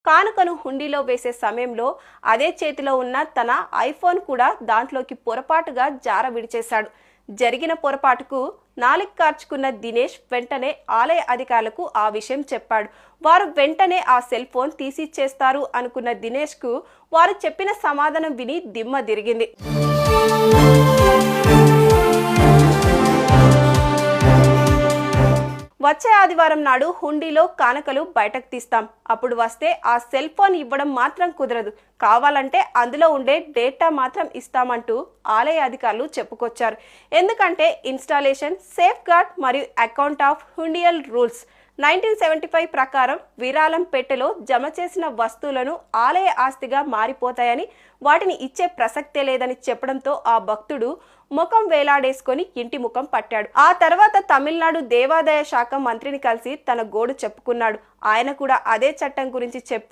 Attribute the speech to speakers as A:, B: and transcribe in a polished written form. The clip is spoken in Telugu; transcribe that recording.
A: కానుకను హుండీలో వేసే సమయంలో అదే చేతిలో ఉన్న తన ఐఫోన్ కూడా దాంట్లోకి పొరపాటుగా జార విడిచేశాడు. జరిగిన పొరపాటుకు నాలుక కార్చుకున్న దినేష్ వెంటనే ఆలయ అధికారులకు ఆ విషయం చెప్పాడు. వారు వెంటనే ఆ సెల్ ఫోన్ తీసిచ్చేస్తారు అనుకున్న దినేష్కు వారు చెప్పిన సమాధానం విని దిమ్మ తిరిగింది. వచ్చే ఆదివారం నాడు హుండీలో కానుకలు బయటకు తీస్తాం. అప్పుడు వస్తే ఆ సెల్ ఫోన్ ఇవ్వడం మాత్రం కుదరదు, కావాలంటే అందులో ఉండే డేటా మాత్రం ఇస్తామంటూ ఆలయ అధికారులు చెప్పుకొచ్చారు. ఎందుకంటే ఇన్స్టాలేషన్, సేఫ్ గార్డ్ మరియు అకౌంట్ ఆఫ్ హుండియల్ రూల్స్ 1975 ప్రకారం విరాళం పెట్టెలో జమ చేసిన వస్తువులను ఆలయ ఆస్తిగా మారిపోతాయని, వాటిని ఇచ్చే ప్రసక్తే లేదని చెప్పడంతో ఆ భక్తుడు ముఖం వేలాడేసుకొని ఇంటి ముఖం పట్టాడు. ఆ తర్వాత తమిళనాడు దేవాదాయ శాఖ మంత్రిని కలిసి తన గోడు చెప్పుకున్నాడు. ఆయన కూడా అదే చట్టం గురించి చెప్పి